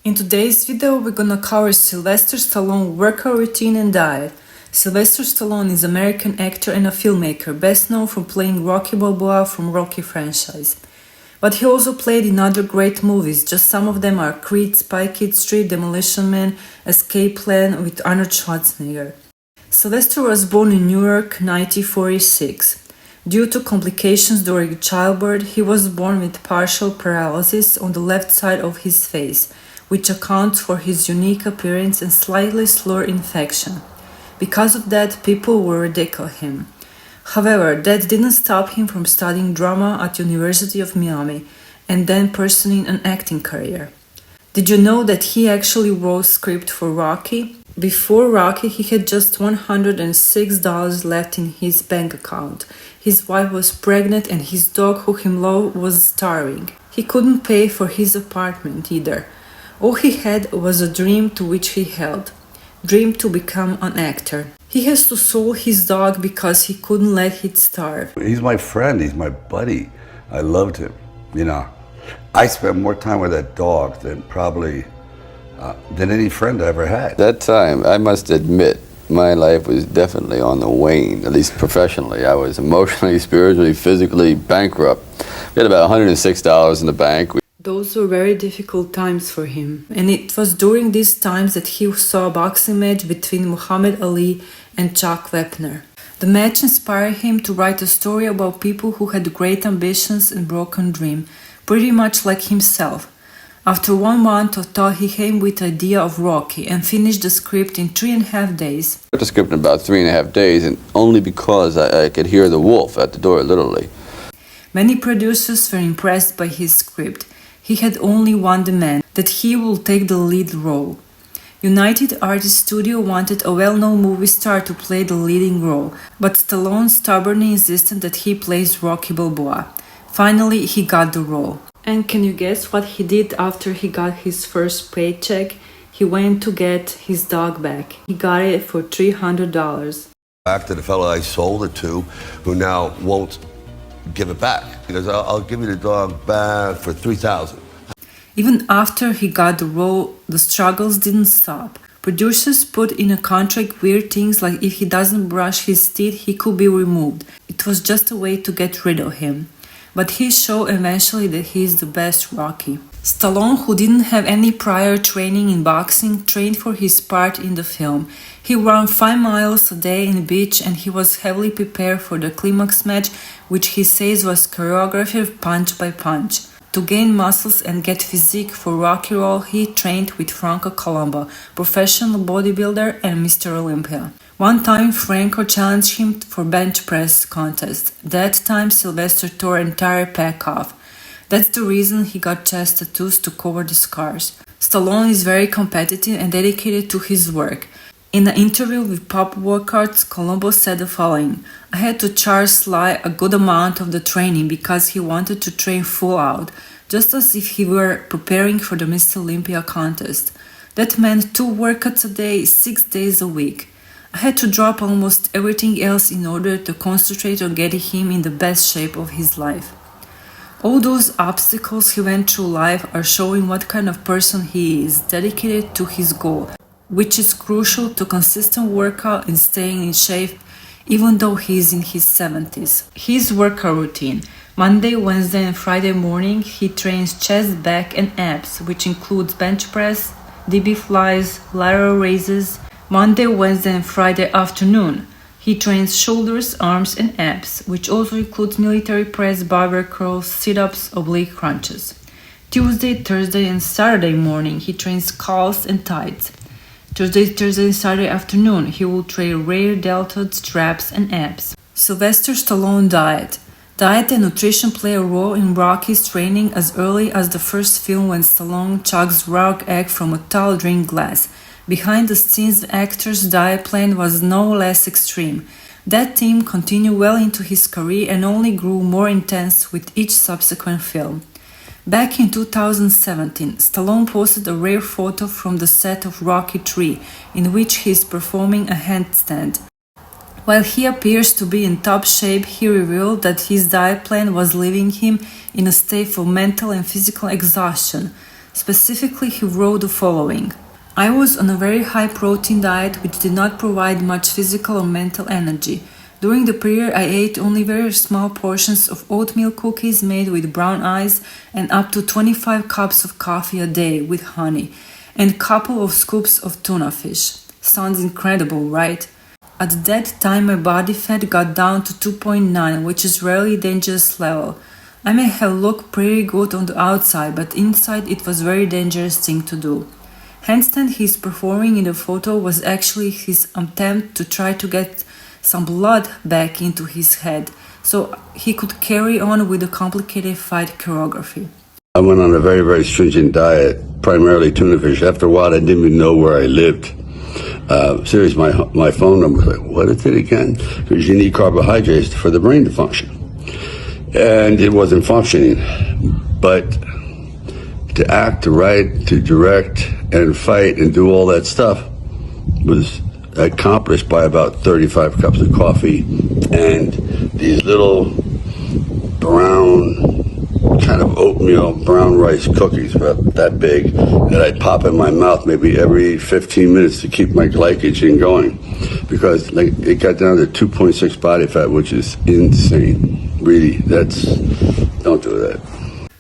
In today's video, we're gonna cover Sylvester Stallone workout routine and diet. Sylvester Stallone is an American actor and a filmmaker, best known for playing Rocky Balboa from Rocky franchise. But he also played in other great movies, just some of them are Creed, Spy Kids 3, Demolition Man, Escape Plan with Arnold Schwarzenegger. Sylvester was born in New York, 1946. Due to complications during childbirth, he was born with partial paralysis on the left side of his face, which accounts for his unique appearance and slightly slurred inflection. Because of that, people would ridicule him. However, that didn't stop him from studying drama at University of Miami and then pursuing an acting career. Did you know that he actually wrote script for Rocky? Before Rocky, he had just $106 left in his bank account. His wife was pregnant and his dog, who he loved, was starving. He couldn't pay for his apartment either. All he had was a dream to which he held. Dream to become an actor. He has to sell his dog because he couldn't let it starve. He's my friend, he's my buddy. I loved him, I spent more time with that dog than probably than any friend I ever had. That time, I must admit, my life was definitely on the wane, at least professionally. I was emotionally, spiritually, physically bankrupt. We had about $106 in the bank. Those were very difficult times for him, and it was during these times that he saw a boxing match between Muhammad Ali and Chuck Wepner. The match inspired him to write a story about people who had great ambitions and broken dreams, pretty much like himself. After 1 month of thought, he came with the idea of Rocky and finished the script in 3.5 days. I wrote the script in about 3.5 days, and only because I could hear the wolf at the door, literally. Many producers were impressed by his script. He had only one demand, that he would take the lead role. United Artists Studio wanted a well-known movie star to play the leading role, but Stallone stubbornly insisted that he plays Rocky Balboa. Finally, he got the role. And can you guess what he did after he got his first paycheck? He went to get his dog back. He got it for $300. Back to the fellow I sold it to, who now won't give it back. Because I'll give you the dog back for $3,000. Even after he got the role, the struggles didn't stop. Producers put in a contract weird things like if he doesn't brush his teeth, he could be removed. It was just a way to get rid of him. But he showed eventually that he is the best Rocky. Stallone, who didn't have any prior training in boxing, trained for his part in the film. He ran 5 miles a day in the beach and he was heavily prepared for the climax match, which he says was choreographed punch by punch. To gain muscles and get physique for Rocky role, he trained with Franco Colombo, professional bodybuilder and Mr. Olympia. One time, Franco challenged him for bench press contest. That time, Sylvester tore entire pec off. That's the reason he got chest tattoos to cover the scars. Stallone is very competitive and dedicated to his work. In an interview with Pop Workouts, Colombo said the following: "I had to charge Sly a good amount of the training because he wanted to train full out, just as if he were preparing for the Mr. Olympia contest. That meant 2 workouts a day, 6 days a week. I had to drop almost everything else in order to concentrate on getting him in the best shape of his life." All those obstacles he went through life are showing what kind of person he is, dedicated to his goal, which is crucial to consistent workout and staying in shape even though he is in his 70s. His workout routine: Monday, Wednesday and Friday morning he trains chest, back and abs, which includes bench press, DB flies, lateral raises. Monday, Wednesday and Friday afternoon he trains shoulders, arms and abs, which also includes military press, barbell curls, sit-ups, oblique crunches. Tuesday, Thursday and Saturday morning he trains calves and tights. Tuesday, Thursday and Saturday afternoon he will train rear deltoids, traps and abs. Sylvester Stallone diet. Diet and nutrition play a role in Rocky's training as early as the first film when Stallone chugs raw egg from a tall drink glass. Behind the scenes, the actor's diet plan was no less extreme. That theme continued well into his career and only grew more intense with each subsequent film. Back in 2017, Stallone posted a rare photo from the set of Rocky III, in which he is performing a handstand. While he appears to be in top shape, he revealed that his diet plan was leaving him in a state of mental and physical exhaustion. Specifically, he wrote the following: I was on a very high protein diet which did not provide much physical or mental energy. During the period, I ate only very small portions of oatmeal cookies made with brown ice and up to 25 cups of coffee a day with honey, and a couple of scoops of tuna fish. Sounds incredible, right? At that time, my body fat got down to 2.9, which is really dangerous level. I may have looked pretty good on the outside, but inside it was very dangerous thing to do. Handstand he's performing in the photo was actually his attempt to try to get some blood back into his head, so he could carry on with the complicated fight choreography. I went on a very, very stringent diet, primarily tuna fish. After a while, I didn't even know where I lived. Seriously, my phone number was like, what is it again? Because you need carbohydrates for the brain to function. And it wasn't functioning. But to act, to write, to direct, and fight, and do all that stuff was accomplished by about 35 cups of coffee and these little brown kind of oatmeal brown rice cookies about that big that I'd pop in my mouth maybe every 15 minutes to keep my glycogen going, because like it got down to 2.6 body fat, which is insane. Really, don't do that.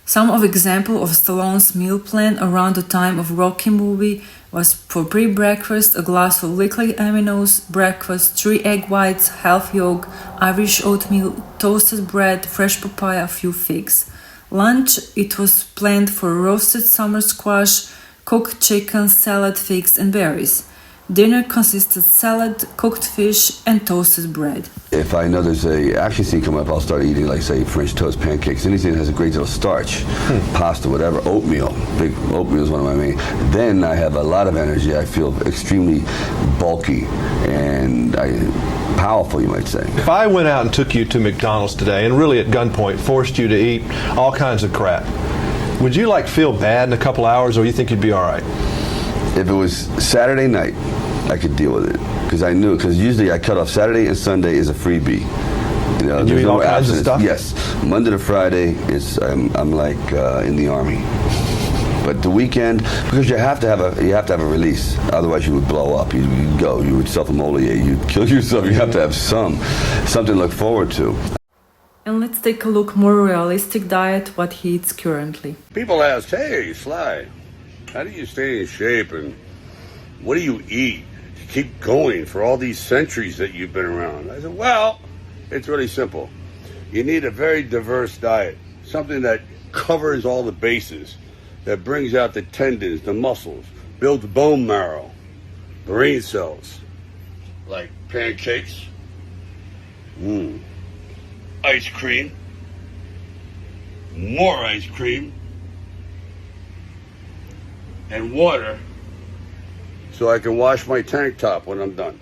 Some of example of Stallone's meal plan around the time of Rocky movie was for pre-breakfast a glass of liquid aminos, breakfast 3 egg whites, half yolk, Irish oatmeal, toasted bread, fresh papaya, a few figs. Lunch, it was planned for roasted summer squash, cooked chicken, salad, figs and berries. Dinner consisted salad, cooked fish and toasted bread. If I know there's a action scene coming up, I'll start eating, like, say, French toast, pancakes, anything that has a great deal of starch, pasta, whatever, oatmeal. Big oatmeal is one of my main. Then I have a lot of energy. I feel extremely bulky and powerful, you might say. If I went out and took you to McDonald's today and really at gunpoint forced you to eat all kinds of crap, would you feel bad in a couple hours, or you think you'd be all right? If it was Saturday night, I could deal with it, because usually I cut off Saturday and Sunday is a freebie. You know, and you eat all kinds of stuff? Yes, Monday to Friday is I'm like in the Army. But the weekend, because you have to have a release, otherwise you would blow up. You would self-immolate, you'd kill yourself. You have to have something to look forward to. And let's take a look more realistic diet what he eats currently. People ask, hey, Sly, how do you stay in shape and what do you eat to keep going for all these centuries that you've been around? I said, well, it's really simple. You need a very diverse diet, something that covers all the bases, that brings out the tendons, the muscles, builds bone marrow, brain cells, like pancakes, ice cream, more ice cream, and water, so I can wash my tank top when I'm done.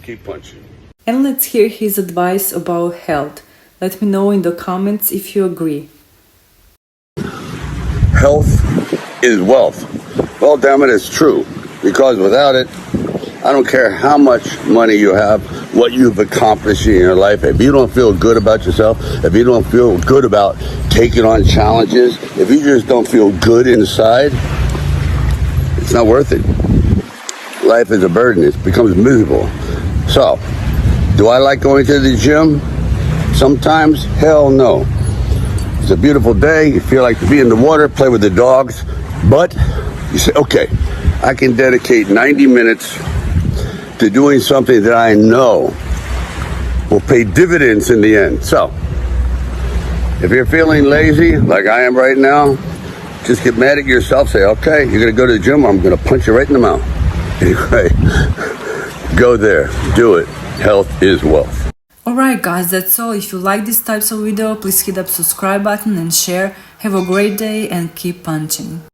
Keep punching. And let's hear his advice about health. Let me know in the comments if you agree. Health is wealth. Well, damn it, it's true. Because without it, I don't care how much money you have, what you've accomplished in your life. If you don't feel good about yourself, if you don't feel good about taking on challenges, if you just don't feel good inside, it's not worth it. Life is a burden. It becomes miserable. So, do I like going to the gym? Sometimes, hell no. It's a beautiful day. You feel like to be in the water, play with the dogs. But you say, okay, I can dedicate 90 minutes to doing something that I know will pay dividends in the end. So, if you're feeling lazy, like I am right now, just get mad at yourself. Say, okay, you're going to go to the gym, or I'm going to punch you right in the mouth. Anyway, go there. Do it. Health is wealth. Alright guys, that's all. If you like these types of video, please hit that subscribe button and share. Have a great day and keep punching.